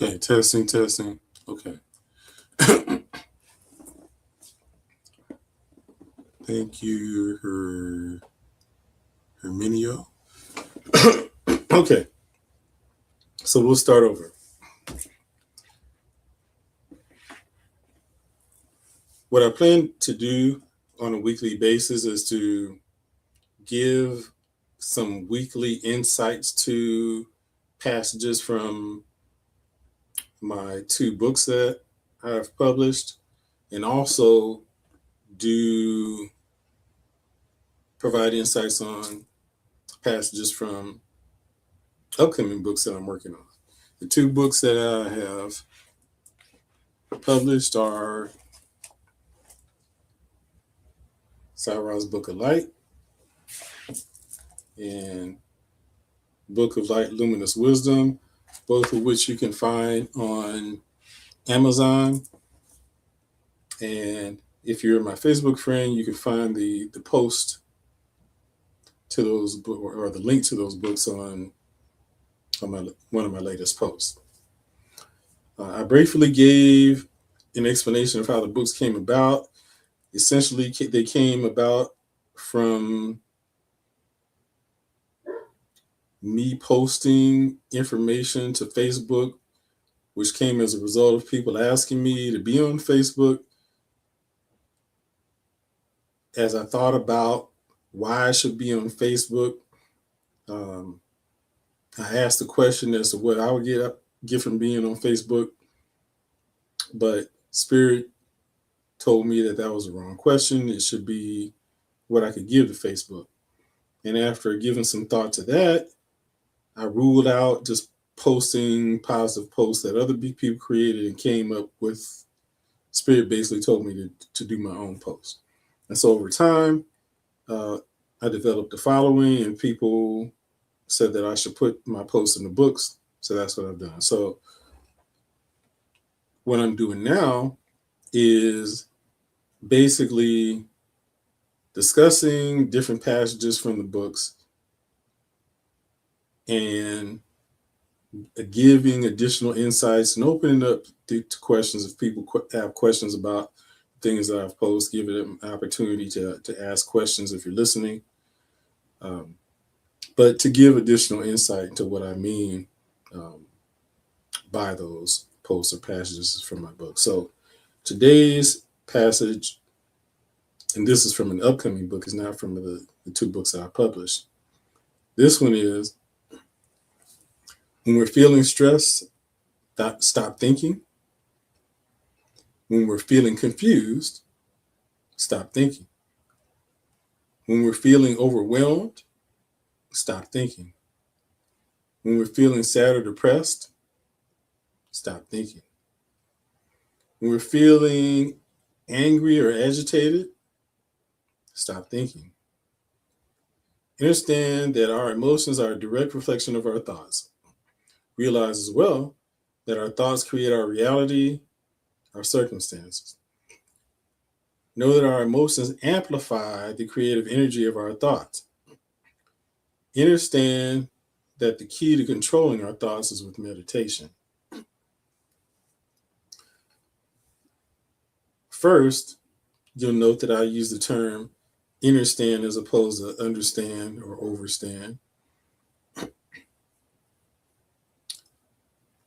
Okay, testing, testing. Okay. Thank you, Herminio. Okay, so we'll start over. What I plan to do on a weekly basis is to give some weekly insights to passages from my two books that I've published, and also do provide insights on passages from upcoming books that I'm working on. The two books that I have published are Cyrus Book of Light and Book of Light Luminous Wisdom, both of which you can find on Amazon. And if you're my Facebook friend, you can find the post to those books or the link to those books on one of my latest posts. I briefly gave an explanation of how the books came about. Essentially, they came about from me posting information to Facebook, which came as a result of people asking me to be on Facebook. As I thought about why I should be on Facebook, um, I asked the question as to what I would get from being on Facebook, but Spirit told me that that was the wrong question. It should be what I could give to Facebook. And after giving some thought to that, I ruled out just posting positive posts that other people created and came up with. Spirit basically told me to do my own post. And so over time, I developed a following, and people said that I should put my posts in the books. So that's what I've done. So what I'm doing now is basically discussing different passages from the books and giving additional insights and opening up to questions if people have questions about things that I've posted, giving them an opportunity to ask questions if you're listening. But to give additional insight into what I mean by those posts or passages from my book. So today's passage, and this is from an upcoming book, is not from the two books that I published. This one is, when we're feeling stressed, stop thinking. When we're feeling confused, stop thinking. When we're feeling overwhelmed, stop thinking. When we're feeling sad or depressed, stop thinking. When we're feeling angry or agitated, stop thinking. Understand that our emotions are a direct reflection of our thoughts. Realize as well that our thoughts create our reality, our circumstances. Know that our emotions amplify the creative energy of our thoughts. Understand that the key to controlling our thoughts is with meditation. First, you'll note that I use the term understand as opposed to understand or overstand.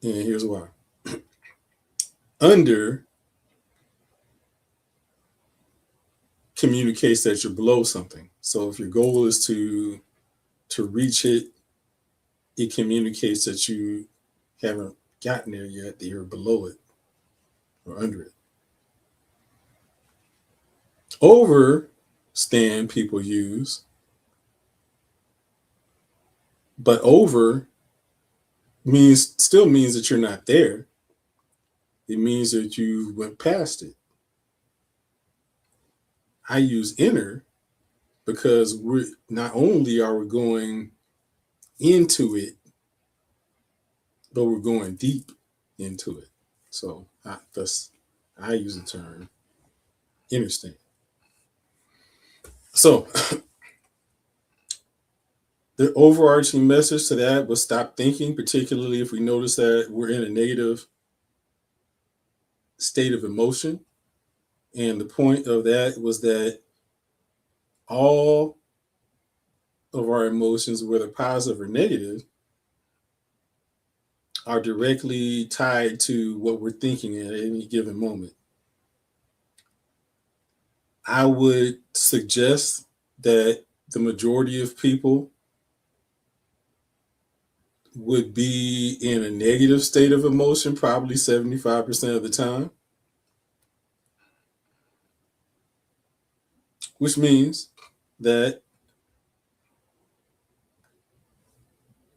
And here's why. Under communicates that you're below something. So if your goal is to reach it, it communicates that you haven't gotten there yet, that you're below it or under it. Overstand people use, but over still means that you're not there. It means that you went past it. I use inner because we're not only are we going into it, but we're going deep into it. So I use the term understand. So The overarching message to that was stop thinking, particularly if we notice that we're in a negative state of emotion. And the point of that was that all of our emotions, whether positive or negative, are directly tied to what we're thinking at any given moment. I would suggest that the majority of people would be in a negative state of emotion, probably 75% of the time, which means that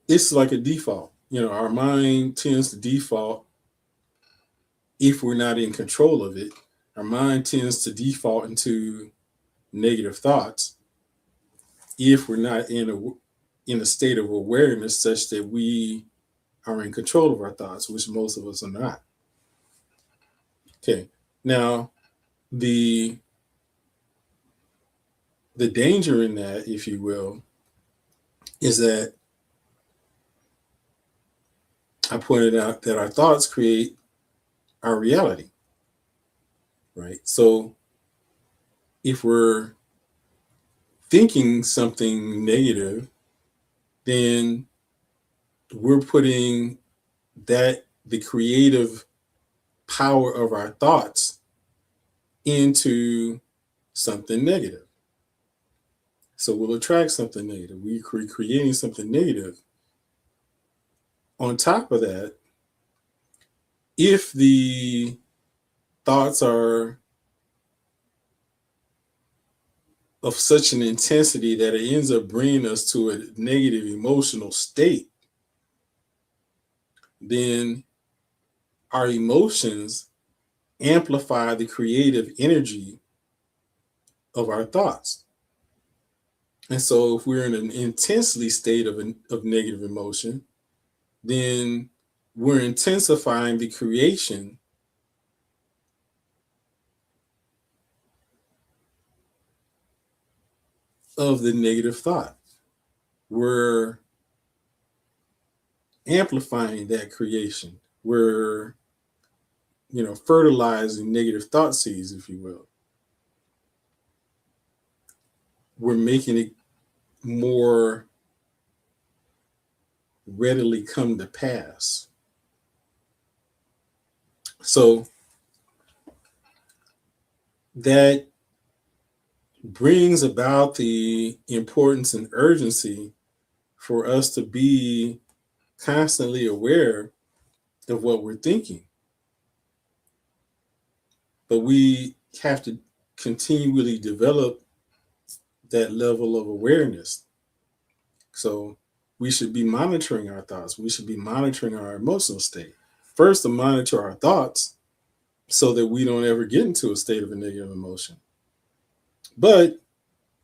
it's like a default. Our mind tends to default if we're not in control of it. Our mind tends to default into negative thoughts if we're not in a state of awareness such that we are in control of our thoughts, which most of us are not. Okay. Now, the danger in that, if you will, is that I pointed out that our thoughts create our reality, right? So if we're thinking something negative, then we're putting the creative power of our thoughts into something negative. So we'll attract something negative. We're creating something negative. On top of that, if the thoughts are of such an intensity that it ends up bringing us to a negative emotional state, then our emotions amplify the creative energy of our thoughts. And so if we're in an intensely state of negative emotion, then we're intensifying the creation of the negative thought. We're amplifying that creation. We're, fertilizing negative thought seeds, if you will. We're making it more readily come to pass. So that brings about the importance and urgency for us to be constantly aware of what we're thinking. But we have to continually develop that level of awareness. So we should be monitoring our thoughts. We should be monitoring our emotional state. First, to monitor our thoughts so that we don't ever get into a state of a negative emotion. But,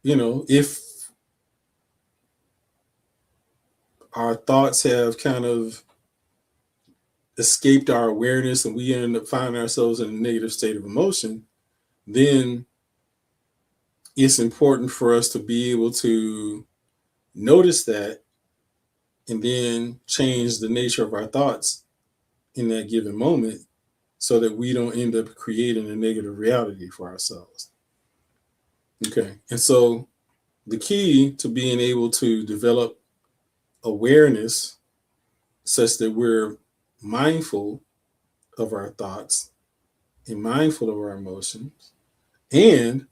if our thoughts have kind of escaped our awareness and we end up finding ourselves in a negative state of emotion, then it's important for us to be able to notice that and then change the nature of our thoughts in that given moment so that we don't end up creating a negative reality for ourselves. Okay. And so the key to being able to develop awareness such that we're mindful of our thoughts and mindful of our emotions and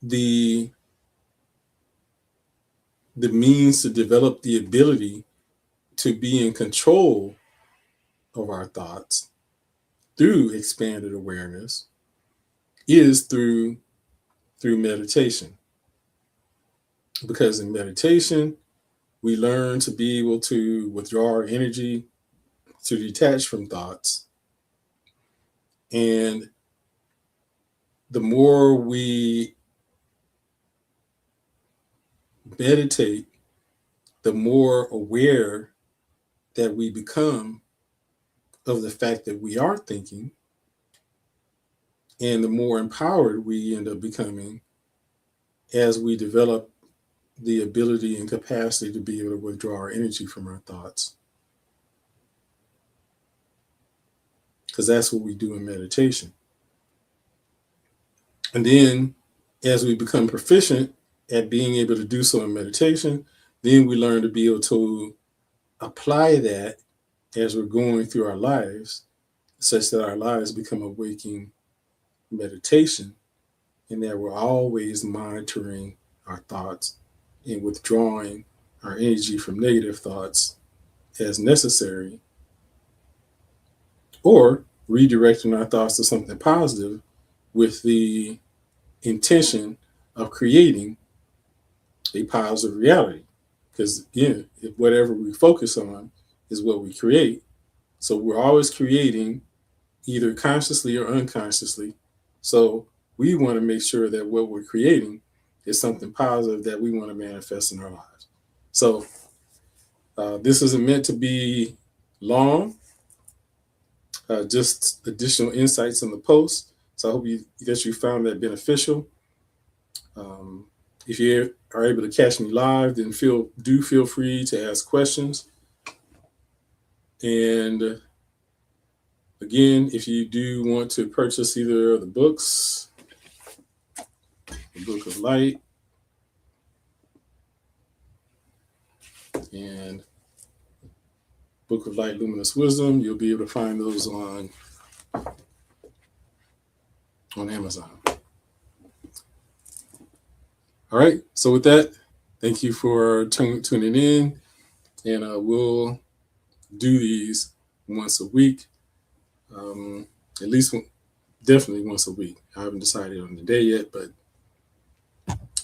the means to develop the ability to be in control of our thoughts through expanded awareness is through meditation. Because in meditation, we learn to be able to withdraw our energy, to detach from thoughts. And the more we meditate, the more aware that we become of the fact that we are thinking, and the more empowered we end up becoming as we develop the ability and capacity to be able to withdraw our energy from our thoughts. Because that's what we do in meditation. And then as we become proficient at being able to do so in meditation, then we learn to be able to apply that as we're going through our lives, such that our lives become a waking meditation, and that we're always monitoring our thoughts and withdrawing our energy from negative thoughts as necessary, or redirecting our thoughts to something positive with the intention of creating a positive reality. Because again, if whatever we focus on is what we create, so we're always creating either consciously or unconsciously. So we want to make sure that what we're creating is something positive that we want to manifest in our lives. So this isn't meant to be long, just additional insights on the post. So I hope you found that beneficial. If you are able to catch me live, then feel free to ask questions. And again, if you do want to purchase either of the books, the Book of Light and Book of Light, Luminous Wisdom, you'll be able to find those on Amazon. All right. So with that, thank you for tuning in, and we'll do these once a week, at least definitely once a week. I haven't decided on the day yet, but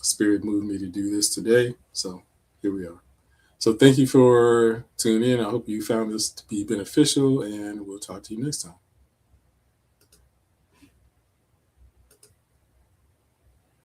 Spirit moved me to do this today. So here we are. So thank you for tuning in. I hope you found this to be beneficial, and we'll talk to you next time.